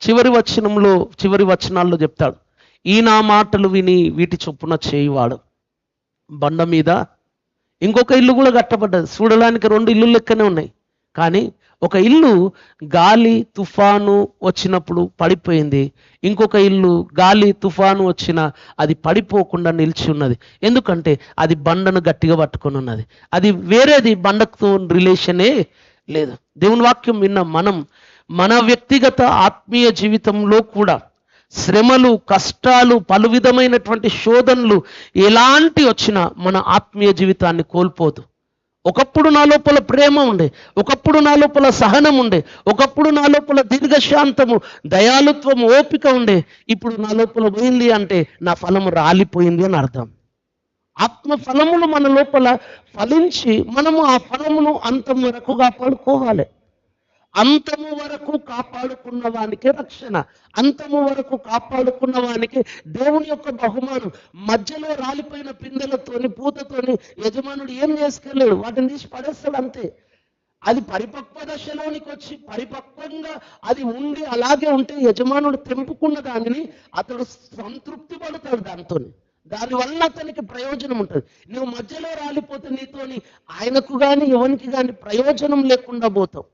చివరి వచనాల్లో చెప్తాడు, ఈ నా మాటలు విని వీటి చొప్పున చేయువాడు బండ మీద. ఇంకొక ఇల్లు కూడా కట్టబడ్డది. చూడడానికి 2 ఇల్లు లెక్కనే ఉన్నాయి. కానీ ఒక ఇల్లు గాలి తుఫాను వచ్చినప్పుడు పడిపోయింది. ఇంకొక ఇల్లు గాలి తుఫాను వచ్చినా అది పడిపోకుండా నిలిచి ఉన్నది. ఎందుకంటే అది బండను గట్టిగా పట్టుకొని ఉన్నది. అది వేరేది బండతో రిలేషనే లేదు. దేవుని వాక్యం విన్న మనం మన వ్యక్తిగత ఆత్మీయ జీవితంలో కూడా శ్రమలు, కష్టాలు, పలు విధమైనటువంటి శోధనలు ఎలాంటి వచ్చినా మన ఆత్మీయ జీవితాన్ని కోల్పోదు. ఒకప్పుడు నా లోపల ప్రేమ ఉండే, ఒకప్పుడు నా లోపల సహనం ఉండే, ఒకప్పుడు నా లోపల దీర్ఘశాంతము, దయాలుత్వము, ఓపిక ఉండే. ఇప్పుడు నా లోపల పోయింది అంటే నా ఫలము రాలిపోయింది అని అర్థం. ఆత్మ ఫలములు మన లోపల ఫలించి మనము ఆ ఫలమును అంతం వరకు కాపాడుకోవాలి. అంతము వరకు కాపాడుకున్న వానికి రక్షణ, అంతము వరకు కాపాడుకున్న వానికి దేవుని యొక్క బహుమానం. మధ్యలో రాలిపోయిన పిందెలతోని, పూతతోని యజమానుడు ఏం చేసుకోలేడు, వాటిని తీసి పడేస్తాడు అంతే. అది పరిపక్వ దశలోనికి వచ్చి పరిపక్వంగా అది ఉండి అలాగే ఉంటే యజమానుడు తెంపుకున్న దానిని అతడు సంతృప్తి పడతాడు. దానివల్ల అతనికి ప్రయోజనం ఉంటుంది. నువ్వు మధ్యలో రాలిపోతే నీతోని ఆయనకు కానీ ఎవరికి కానీ ప్రయోజనం లేకుండా పోతావు.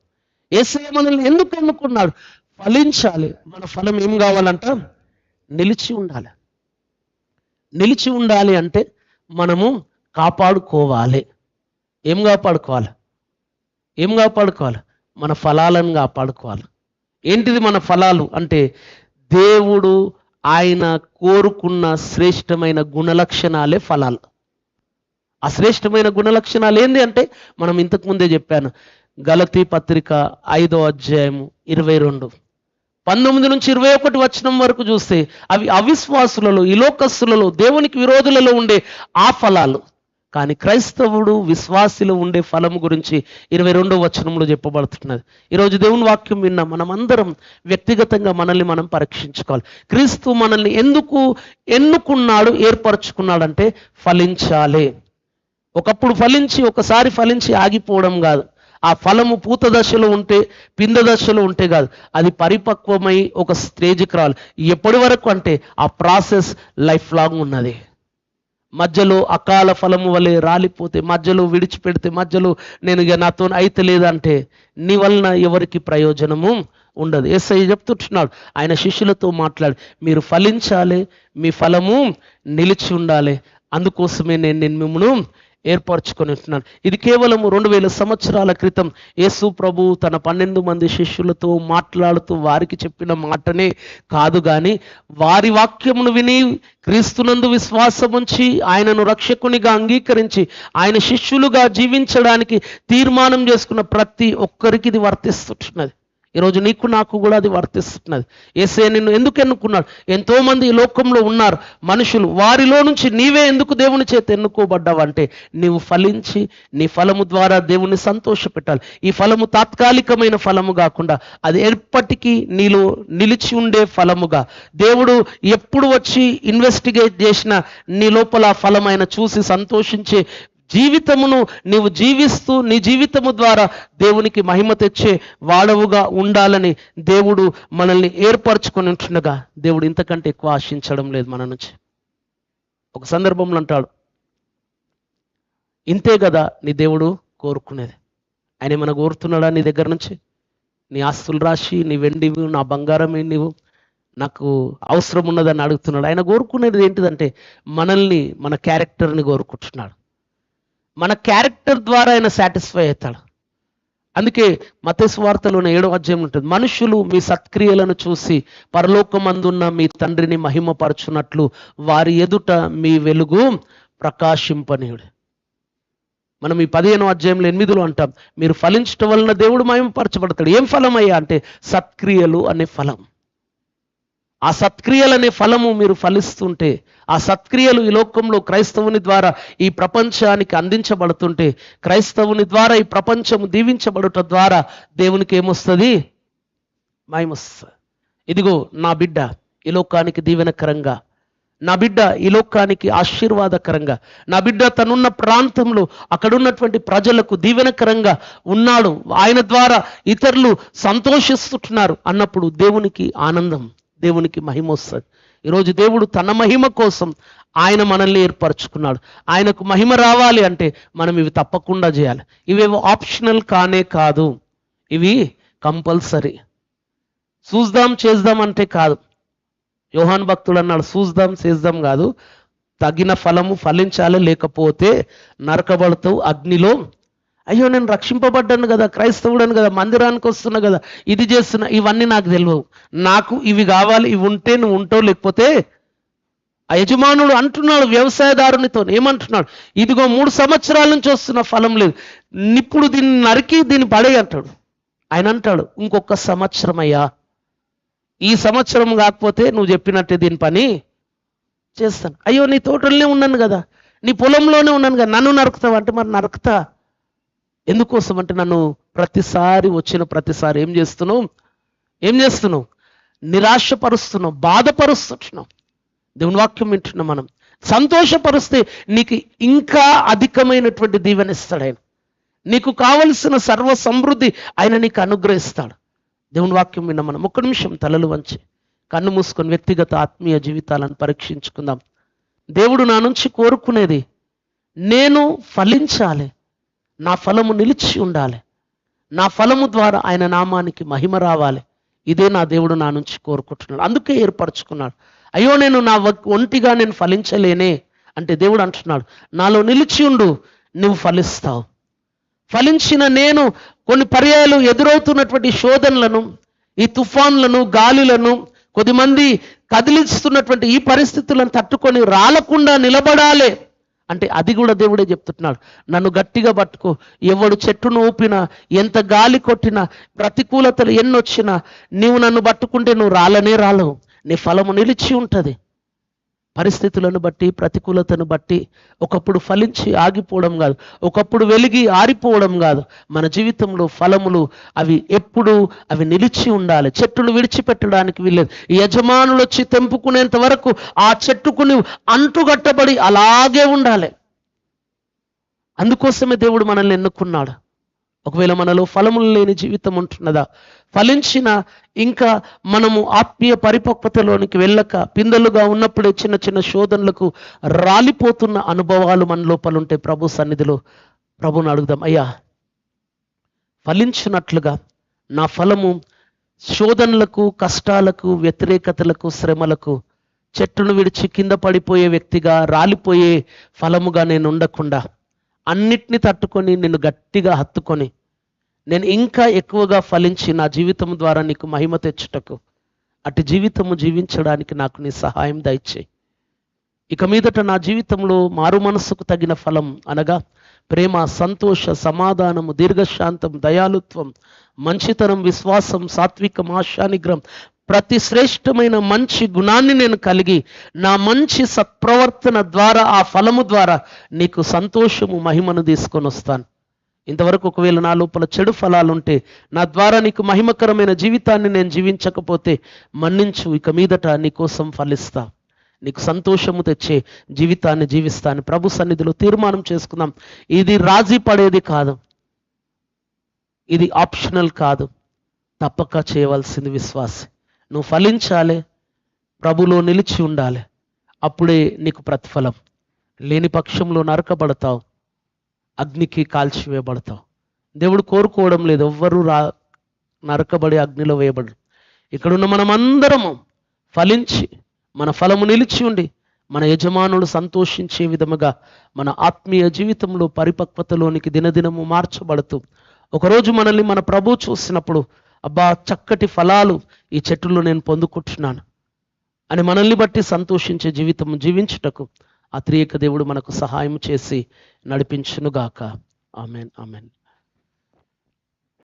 యేసయ్య మనల్ని ఎందుకు ఎన్నుకున్నాడు? ఫలించాలి. మన ఫలం ఏం కావాలంట? నిలిచి ఉండాలి. నిలిచి ఉండాలి అంటే మనము కాపాడుకోవాలి. ఏం కాపాడుకోవాలి? మన ఫలాలను కాపాడుకోవాలి. ఏంటిది మన ఫలాలు అంటే? దేవుడు ఆయన కోరుకున్న శ్రేష్టమైన గుణలక్షణాలే ఫలాలు. ఆ శ్రేష్టమైన గుణలక్షణాలు ఏంటి అంటే మనం ఇంతకు ముందే చెప్పాను. గలతీ పత్రిక 5వ అధ్యాయము 22, 19 నుంచి 21 వచనం వరకు చూస్తే అవి అవిశ్వాసులలో, ఈ లోకస్తులలో, దేవునికి విరోధులలో ఉండే ఆ ఫలాలు. కానీ క్రైస్తవుడు, విశ్వాసిలో ఉండే ఫలము గురించి 22వ వచనంలో చెప్పబడుతున్నది. ఈరోజు దేవుని వాక్యం విన్న మనమందరం వ్యక్తిగతంగా మనల్ని మనం పరీక్షించుకోవాలి. క్రీస్తు మనల్ని ఎందుకు ఎన్నుకున్నాడు, ఏర్పరచుకున్నాడంటే ఫలించాలి. ఒకప్పుడు ఫలించి, ఒకసారి ఫలించి ఆగిపోవడం కాదు. ఆ ఫలము పూత దశలో ఉంటే, పింద దశలో ఉంటే కాదు, అది పరిపక్వమై ఒక స్టేజ్కి రావాలి. ఎప్పటి వరకు అంటే ఆ ప్రాసెస్ లైఫ్ లాంగ్ ఉన్నది. మధ్యలో అకాల ఫలము వలె రాలిపోతే, మధ్యలో విడిచిపెడితే, మధ్యలో నేను ఇక నాతో అయితే లేదంటే నీ వలన ఎవరికి ప్రయోజనము ఉండదు. యేసయ్య చెప్తున్నాడు ఆయన శిష్యులతో మాట్లాడి, మీరు ఫలించాలి, మీ ఫలము నిలిచి ఉండాలి. అందుకోసమే నేను మిమ్మల్ని ఏర్పరచుకొని ఉంటున్నాను. ఇది కేవలం 2000 సంవత్సరాల క్రితం యేసు ప్రభు తన 12 మంది శిష్యులతో మాట్లాడుతూ వారికి చెప్పిన మాటనే కాదు, కానీ వారి వాక్యమును విని క్రీస్తునందు విశ్వాసం ఉంచి ఆయనను రక్షకునిగా అంగీకరించి ఆయన శిష్యులుగా జీవించడానికి తీర్మానం చేసుకున్న ప్రతి ఒక్కరికి ఇది వర్తిస్తున్నది. ఈరోజు నీకు నాకు కూడా అది వర్తిస్తున్నది. యేసయ్య నిన్ను ఎందుకు ఎన్నుకున్నాడు? ఎంతో మంది ఈ లోకంలో ఉన్నారు మనుషులు, వారిలో నుంచి నీవే ఎందుకు దేవుని చేత ఎన్నుకోబడ్డావంటే నీవు ఫలించి నీ ఫలము ద్వారా దేవుని సంతోషపెట్టాలి. ఈ ఫలము తాత్కాలికమైన ఫలము కాకుండా అది ఎప్పటికీ నీలో నిలిచి ఉండే ఫలముగా, దేవుడు ఎప్పుడు వచ్చి ఇన్వెస్టిగేట్ చేసినా నీ లోపల ఆ ఫలమైన చూసి సంతోషించే జీవితమును నీవు జీవిస్తూ నీ జీవితము ద్వారా దేవునికి మహిమ తెచ్చే వాడవుగా ఉండాలని దేవుడు మనల్ని ఏర్పరచుకొని ఉంటుండగా దేవుడు ఇంతకంటే ఎక్కువ ఆశించడం లేదు మన నుంచి. ఒక సందర్భంలో అంటాడు, ఇంతే కదా నీ దేవుడు కోరుకునేది. ఆయన ఏమైనా కోరుతున్నాడా నీ దగ్గర నుంచి? నీ ఆస్తులు రాసి, నీ వెండివి, నా బంగారం నీవు నాకు అవసరం ఉన్నదని అడుగుతున్నాడు. ఆయన కోరుకునేది ఏంటిదంటే మనల్ని, మన క్యారెక్టర్ని కోరుకుంటున్నాడు. మన క్యారెక్టర్ ద్వారా ఆయన సాటిస్ఫై అవుతాడు. అందుకే మత్తయి సువార్తలోని 7వ అధ్యాయం ఉంటుంది, మనుషులు మీ సత్క్రియలను చూసి పరలోకమందున్న మీ తండ్రిని మహిమపరచునట్లు వారి ఎదుట మీ వెలుగు ప్రకాశింపనీయుడు. మనం ఈ 15వ అధ్యాయంలో 8లో అంటాం, మీరు ఫలించటం వలన దేవుడు మహిమపరచబడతాడు. ఏం ఫలం అయ్యా అంటే సత్క్రియలు అనే ఫలం. ఆ సత్క్రియలు అనే ఫలము మీరు ఫలిస్తుంటే, ఆ సత్క్రియలు ఈ లోకంలో క్రైస్తవుని ద్వారా ఈ ప్రపంచానికి అందించబడుతుంటే, క్రైస్తవుని ద్వారా ఈ ప్రపంచము దీవించబడుట ద్వారా దేవునికి ఏమొస్తుంది? మహిమొస్తుంది. ఇదిగో నా బిడ్డ ఈ లోకానికి దీవెనకరంగా, నా బిడ్డ ఈ లోకానికి ఆశీర్వాదకరంగా, నా బిడ్డ తనున్న ప్రాంతంలో అక్కడున్నటువంటి ప్రజలకు దీవెనకరంగా ఉన్నాడు, ఆయన ద్వారా ఇతరులు సంతోషిస్తున్నారు అన్నప్పుడు దేవునికి ఆనందం, దేవునికి మహిమ వస్తుంది. ఈరోజు దేవుడు తన మహిమ కోసం ఆయన మనల్ని ఏర్పరచుకున్నాడు. ఆయనకు మహిమ రావాలి అంటే మనం ఇవి తప్పకుండా చేయాలి. ఇవేవో ఆప్షనల్ కానే కాదు, ఇవి కంపల్సరీ. చూద్దాం చేద్దాం అంటే కాదు. యోహాను భక్తుడు అన్నాడు, చూద్దాం చేద్దాం కాదు, తగిన ఫలము ఫలించాలి, లేకపోతే నరకబడతావు అగ్నిలో. అయ్యో నేను రక్షింపబడ్డాను కదా, క్రైస్తవుడను కదా, మందిరానికి వస్తున్నా కదా, ఇది చేస్తున్నా, ఇవన్నీ నాకు తెలియవు, నాకు ఇవి కావాలి, ఇవి ఉంటే నువ్వు ఉంటావు, లేకపోతే. ఆ యజమానుడు అంటున్నాడు వ్యవసాయదారునితో, ఏమంటున్నాడు? ఇదిగో 3 సంవత్సరాల నుంచి వస్తున్న ఫలం లేదు, ఇప్పుడు దీన్ని నరికి దీన్ని పడే అంటాడు. ఆయన అంటాడు, ఇంకొక సంవత్సరం అయ్యా, ఈ సంవత్సరం కాకపోతే నువ్వు చెప్పినట్టే దీని పని చేస్తాను. అయ్యో నీ తోటలోనే ఉన్నాను కదా, నీ పొలంలోనే ఉన్నాను కదా, నన్ను నరుకుతావు అంటే మరి నరుకుతా. ఎందుకోసం అంటే నన్ను ప్రతిసారి వచ్చిన ప్రతిసారి ఏం చేస్తున్నావు? నిరాశపరుస్తున్నావు, బాధపరుస్తున్నావు. దేవుని వాక్యం వింటున్నాం మనం. సంతోషపరుస్తే నీకు ఇంకా అధికమైనటువంటి దీవెనిస్తాడు ఆయన. నీకు కావలసిన సర్వ సమృద్ధి ఆయన నీకు అనుగ్రహిస్తాడు. దేవుని వాక్యం విన్న మనం 1 నిమిషం తలలు వంచి కన్ను మూసుకొని వ్యక్తిగత ఆత్మీయ జీవితాలను పరీక్షించుకుందాం. దేవుడు నా నుంచి కోరుకునేది నేను ఫలించాలి, నా ఫలము నిలిచి ఉండాలి, నా ఫలము ద్వారా ఆయన నామానికి మహిమ రావాలి. ఇదే నా దేవుడు నా నుంచి కోరుకుంటున్నాడు. అందుకే ఏర్పరచుకున్నాడు. అయ్యో నేను నా ఒంటిగా నేను ఫలించలేనే అంటే దేవుడు అంటున్నాడు, నాలో నిలిచి ఉండు, నువ్వు ఫలిస్తావు. ఫలించిన నేను కొన్ని పర్యాయాలు ఎదురవుతున్నటువంటి శోధనలను, ఈ తుఫాన్లను, గాలులను, కొద్దిమంది కదిలిస్తున్నటువంటి ఈ పరిస్థితులను తట్టుకొని రాలకుండా నిలబడాలి అంటే అది కూడా దేవుడే చెప్తున్నాడు. నన్ను గట్టిగా పట్టుకో, ఎవడు చెట్టును ఊపినా, ఎంత గాలి కొట్టినా, ప్రతికూలతలు ఎన్నొచ్చినా నీవు నన్ను పట్టుకుంటే నువ్వు రాలవు, నీ ఫలము నిలిచి ఉంటుంది. పరిస్థితులను బట్టి, ప్రతికూలతను బట్టి ఒకప్పుడు ఫలించి ఆగిపోవడం కాదు, ఒకప్పుడు వెలిగి ఆరిపోవడం కాదు. మన జీవితంలో ఫలములు అవి నిలిచి ఉండాలి. చెట్టును విడిచిపెట్టడానికి వీల్లేదు. యజమానులు వచ్చి తెంపుకునేంత వరకు ఆ చెట్టుకు నువ్వు అంటుగట్టబడి అలాగే ఉండాలి. అందుకోసమే దేవుడు మనల్ని ఎన్నుకున్నాడు. ఒకవేళ మనలో ఫలములు లేని జీవితం ఉంటున్నదా, ఫలించిన ఇంకా మనము ఆత్మీయ పరిపక్వతలోనికి వెళ్ళక పిందెలుగా ఉన్నప్పుడే చిన్న చిన్న శోధనలకు రాలిపోతున్న అనుభవాలు మన లోపల ఉంటే ప్రభు సన్నిధిలో ప్రభుని అడుగుదాం, అయ్యా ఫలించినట్లుగా నా ఫలము శోధనలకు, కష్టాలకు, వ్యతిరేకతలకు, శ్రమలకు, చెట్టును విడిచి కింద పడిపోయే వ్యక్తిగా, రాలిపోయే ఫలముగా నేను ఉండకుండా అన్నిటినీ తట్టుకొని నిన్ను గట్టిగా హత్తుకొని నేను ఇంకా ఎక్కువగా ఫలించి నా జీవితం ద్వారా నీకు మహిమ తెచ్చుటకు అటు జీవితము జీవించడానికి నాకు నీ సహాయం దయచేయి. ఇక మీదట నా జీవితంలో మారు మనస్సుకు తగిన ఫలం అనగా ప్రేమ, సంతోష, సమాధానము, దీర్ఘశాంతం, దయాలుత్వం, మంచితనం, విశ్వాసం, సాత్వికం, ఆశానిగ్రహం, ప్రతి శ్రేష్టమైన మంచి గుణాన్ని నేను కలిగి నా మంచి సత్ప్రవర్తన ద్వారా, ఆ ఫలము ద్వారా నీకు సంతోషము, మహిమను తీసుకొని వస్తాను. ఇంతవరకు ఒకవేళ నా లోపల చెడు ఫలాలుంటే, నా ద్వారా నీకు మహిమకరమైన జీవితాన్ని నేను జీవించకపోతే మన్నించు. ఇక మీదట నీ కోసం ఫలిస్తా, నీకు సంతోషము తెచ్చే జీవితాన్ని జీవిస్తాను. ప్రభు సన్నిధిలో తీర్మానం చేసుకుందాం. ఇది రాజీ పడేది కాదు, ఇది ఆప్షనల్ కాదు, తప్పక చేయవలసింది విశ్వాసి. నువ్వు ఫలించాలి, ప్రభులో నిలిచి ఉండాలి, అప్పుడే నీకు ప్రతిఫలం. లేని పక్షంలో నరకబడతావు. అగ్నికి కాల్చివేయబడతాం. దేవుడు కోరుకోవడం లేదు ఎవ్వరూ నరకబడి అగ్నిలో వేయబడరు. ఇక్కడున్న మనమందరము ఫలించి మన ఫలము నిలిచి ఉండి మన యజమానుడు సంతోషించే విధముగా మన ఆత్మీయ జీవితంలో పరిపక్వతలోనికి దినదినము మార్చబడుతూ ఒకరోజు మనల్ని మన ప్రభు చూసినప్పుడు అబ్బా చక్కటి ఫలాలు ఈ చెట్టులో నేను పొందుకుంటున్నాను అని మనల్ని బట్టి సంతోషించే జీవితం జీవించుటకు ఆ త్రియేక దేవుడు మనకు సహాయం చేసి నడిపించునుగాక. Amen, amen.